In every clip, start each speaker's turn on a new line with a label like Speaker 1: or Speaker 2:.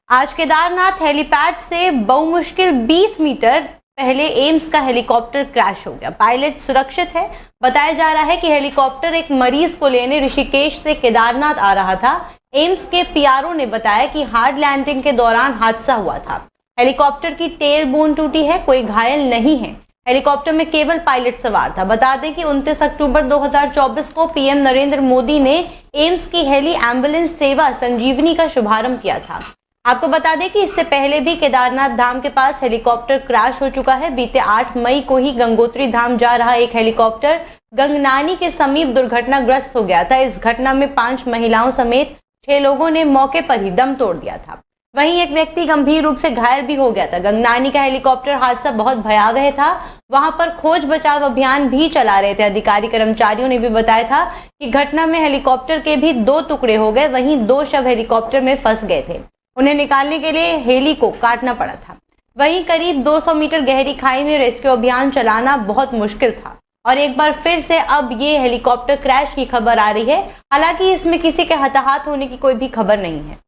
Speaker 1: आज केदारनाथ हेलीपैड से बहुमुश्किल 20 मीटर पहले एम्स का हेलीकॉप्टर क्रैश हो गया। पायलट सुरक्षित है। बताया जा रहा है कि हेलीकॉप्टर एक मरीज को लेने ऋषिकेश से केदारनाथ आ रहा था। एम्स के पीआरओ ने बताया कि हार्ड लैंडिंग के दौरान हादसा हुआ था। हेलीकॉप्टर की टेल बोन टूटी है, कोई घायल नहीं है। हेलीकॉप्टर में केवल पायलट सवार था। बता दें कि 29 अक्टूबर 2024 को पीएम नरेंद्र मोदी ने एम्स की हेली एम्बुलेंस सेवा संजीवनी का शुभारंभ किया था। आपको बता दें कि इससे पहले भी केदारनाथ धाम के पास हेलीकॉप्टर क्रैश हो चुका है। बीते 8 मई को ही गंगोत्री धाम जा रहा एक हेलीकॉप्टर गंगनानी के समीप दुर्घटनाग्रस्त हो गया था। इस घटना में 5 महिलाओं समेत 6 लोगों ने मौके पर ही दम तोड़ दिया था। वहीं एक व्यक्ति गंभीर रूप से घायल भी हो गया था। गंगनानी का हेलीकॉप्टर हादसा बहुत भयावह था। वहां पर खोज बचाव अभियान भी चला रहे थे। अधिकारी कर्मचारियों ने भी बताया था कि घटना में हेलीकॉप्टर के भी 2 टुकड़े हो गए। वहीं 2 शव हेलीकॉप्टर में फंस गए थे। उन्हें निकालने के लिए हेली को काटना पड़ा था। वहीं करीब 200 मीटर गहरी खाई में रेस्क्यू अभियान चलाना बहुत मुश्किल था और एक बार फिर से अब ये हेलीकॉप्टर क्रैश की खबर आ रही है। हालांकि इसमें किसी के हताहत होने की कोई भी खबर नहीं है।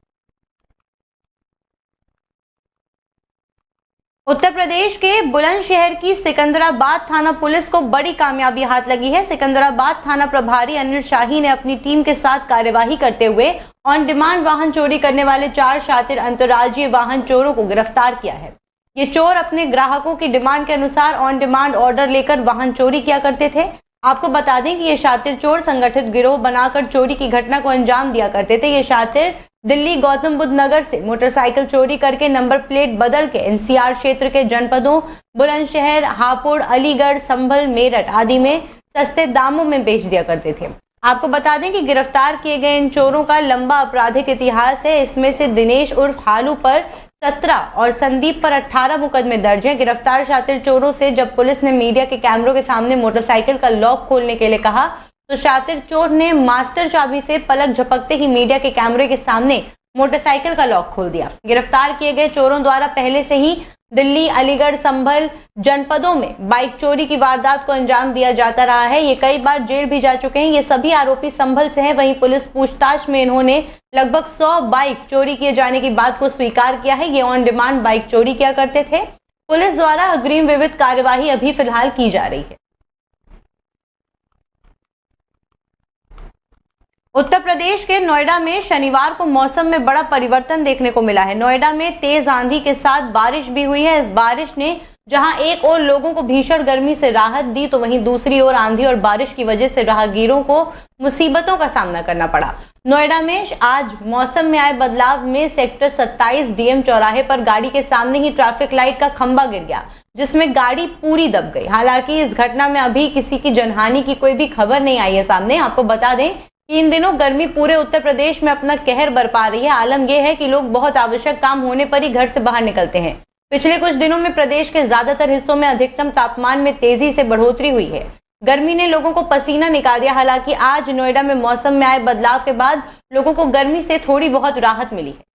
Speaker 1: उत्तर प्रदेश के बुलंदशहर की सिकंदराबाद थाना पुलिस को बड़ी कामयाबी हाथ लगी है। सिकंदराबाद थाना प्रभारी अनिल शाही ने अपनी टीम के साथ कार्यवाही करते हुए ऑन डिमांड वाहन चोरी करने वाले 4 शातिर अंतर्राज्यीय वाहन चोरों को गिरफ्तार किया है। ये चोर अपने ग्राहकों की डिमांड के अनुसार ऑन डिमांड ऑर्डर लेकर वाहन चोरी किया करते थे। आपको बता दें कि ये शातिर चोर संगठित गिरोह बनाकर चोरी की घटना को अंजाम दिया करते थे। ये शातिर दिल्ली गौतम बुद्ध नगर से मोटरसाइकिल चोरी करके नंबर प्लेट बदल के एनसीआर क्षेत्र के जनपदों बुलंदशहर, हापुड़, अलीगढ़, संभल, मेरठ आदि में सस्ते दामों में बेच दिया करते थे। आपको बता दें कि गिरफ्तार किए गए इन चोरों का लंबा आपराधिक इतिहास है। इसमें से दिनेश उर्फ हालू पर 17 और संदीप पर 18 मुकदमे दर्ज हैं। गिरफ्तार शातिर चोरों से जब पुलिस ने मीडिया के कैमरों के सामने मोटरसाइकिल का लॉक खोलने के लिए कहा तो शातिर चोर ने मास्टर चाबी से पलक झपकते ही मीडिया के कैमरे के सामने मोटरसाइकिल का लॉक खोल दिया। गिरफ्तार किए गए चोरों द्वारा पहले से ही दिल्ली, अलीगढ़, संभल जनपदों में बाइक चोरी की वारदात को अंजाम दिया जाता रहा है। ये कई बार जेल भी जा चुके हैं। ये सभी आरोपी संभल से हैं। वहीं पुलिस पूछताछ में इन्होंने लगभग 100 बाइक चोरी किए जाने की बात को स्वीकार किया है। ये ऑन डिमांड बाइक चोरी किया करते थे। पुलिस द्वारा अग्रिम विविध कार्यवाही अभी फिलहाल की जा रही है। उत्तर प्रदेश के नोएडा में शनिवार को मौसम में बड़ा परिवर्तन देखने को मिला है। नोएडा में तेज आंधी के साथ बारिश भी हुई है। इस बारिश ने जहां एक ओर लोगों को भीषण गर्मी से राहत दी तो वहीं दूसरी ओर आंधी और बारिश की वजह से राहगीरों को मुसीबतों का सामना करना पड़ा। नोएडा में आज मौसम में आए बदलाव में सेक्टर 27 डीएम चौराहे पर गाड़ी के सामने ही ट्रैफिक लाइट का खंभा गिर गया, जिसमें गाड़ी पूरी दब गई। हालांकि इस घटना में अभी किसी की जनहानि की कोई भी खबर नहीं आई है सामने। आपको बता दें कि इन दिनों गर्मी पूरे उत्तर प्रदेश में अपना कहर बरपा रही है। आलम यह है कि लोग बहुत आवश्यक काम होने पर ही घर से बाहर निकलते हैं। पिछले कुछ दिनों में प्रदेश के ज्यादातर हिस्सों में अधिकतम तापमान में तेजी से बढ़ोतरी हुई है। गर्मी ने लोगों को पसीना निकाल दिया। हालांकि आज नोएडा में मौसम में आए बदलाव के बाद लोगों को गर्मी से थोड़ी बहुत राहत मिली है।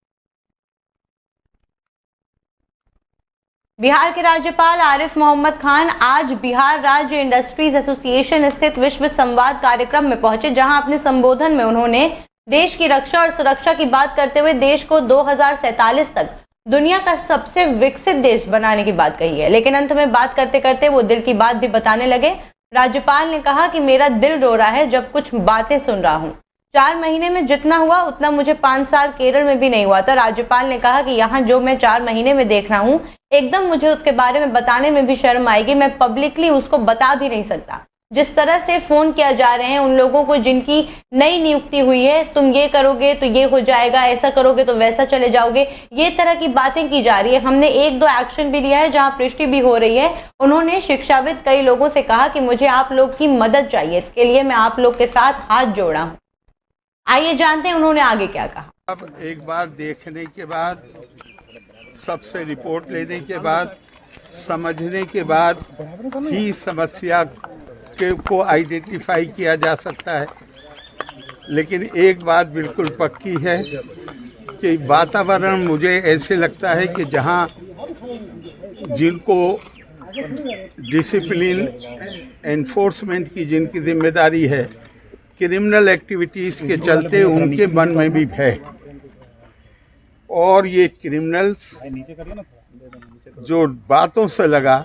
Speaker 1: बिहार के राज्यपाल आरिफ मोहम्मद खान आज बिहार राज्य इंडस्ट्रीज एसोसिएशन स्थित विश्व संवाद कार्यक्रम में पहुंचे, जहां अपने संबोधन में उन्होंने देश की रक्षा और सुरक्षा की बात करते हुए देश को 2047 तक दुनिया का सबसे विकसित देश बनाने की बात कही है। लेकिन अंत में बात करते करते वो दिल की बात भी बताने लगे। राज्यपाल ने कहा कि मेरा दिल रो रहा है जब कुछ बातें सुन रहा हूँ। 4 महीने में जितना हुआ उतना मुझे 5 साल केरल में भी नहीं हुआ था। राज्यपाल ने कहा कि यहाँ जो मैं 4 महीने में देख रहा हूँ एकदम मुझे उसके बारे में बताने में भी शर्म आएगी। मैं पब्लिकली उसको बता भी नहीं सकता। जिस तरह से फोन किया जा रहे हैं उन लोगों को जिनकी नई नियुक्ति हुई है, तुम ये करोगे तो ये हो जाएगा, ऐसा करोगे तो वैसा चले जाओगे, ये तरह की बातें की जा रही है। हमने 1-2 एक्शन भी लिया है जहां पुष्टि भी हो रही है। उन्होंने शिक्षाविद कई लोगों से कहा कि मुझे आप लोग की मदद चाहिए, इसके लिए मैं आप लोग के साथ हाथ जोड़ा हूँ। आइए जानते हैं उन्होंने आगे क्या कहा।
Speaker 2: अब एक बार देखने के बाद, सबसे रिपोर्ट लेने के बाद, समझने के बाद ही समस्या को आइडेंटिफाई किया जा सकता है। लेकिन एक बात बिल्कुल पक्की है कि वातावरण मुझे ऐसे लगता है कि जहां जिनको डिसिप्लिन एनफोर्समेंट की जिनकी जिम्मेदारी है, क्रिमिनल एक्टिविटीज के चलते उनके मन में भी भय और ये क्रिमिनल्स जो बातों से लगा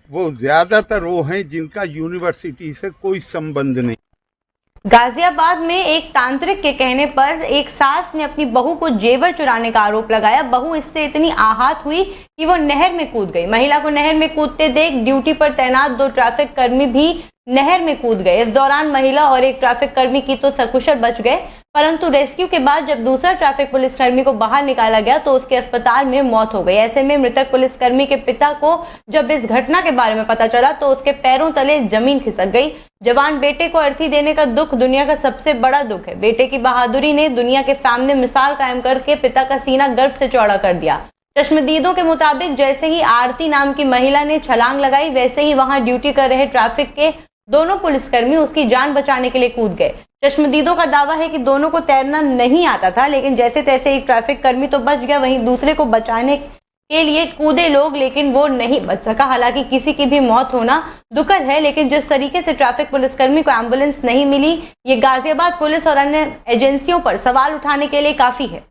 Speaker 2: वो ज्यादातर वो हैं जिनका यूनिवर्सिटी से कोई संबंध नहीं।
Speaker 1: गाजियाबाद में एक तांत्रिक के कहने पर एक सास ने अपनी बहू को जेवर चुराने का आरोप लगाया। बहू इससे इतनी आहत हुई कि वो नहर में कूद गई। महिला को नहर में कूदते देख ड्यूटी पर तैनात 2 ट्रैफिक कर्मी भी नहर में कूद गए। इस दौरान महिला और एक ट्रैफिक कर्मी की तो सकुशल बच गए, परंतु रेस्क्यू के बाद जब दूसरा ट्रैफिक पुलिसकर्मी को बाहर निकाला गया तो उसके अस्पताल में मौत हो गई। ऐसे में मृतक पुलिसकर्मी के पिता को जब इस घटना के बारे में पता चला तो उसके पैरों तले जमीन खिसक गई। जवान बेटे को अर्थी देने का दुख दुनिया का सबसे बड़ा दुख है। बेटे की बहादुरी ने दुनिया के सामने मिसाल कायम करके पिता का सीना गर्व से चौड़ा कर दिया। चश्मदीदों के मुताबिक जैसे ही आरती नाम की महिला ने छलांग लगाई, वैसे ही वहां ड्यूटी कर रहे ट्रैफिक के दोनों पुलिसकर्मी उसकी जान बचाने के लिए कूद गए। चश्मदीदों का दावा है कि दोनों को तैरना नहीं आता था, लेकिन जैसे तैसे एक ट्रैफिक कर्मी तो बच गया, वहीं दूसरे को बचाने के लिए कूदे लोग, लेकिन वो नहीं बच सका। हालांकि किसी की भी मौत होना दुखद है, लेकिन जिस तरीके से ट्रैफिक पुलिसकर्मी को एम्बुलेंस नहीं मिली, ये गाजियाबाद पुलिस और अन्य एजेंसियों पर सवाल उठाने के लिए काफी है।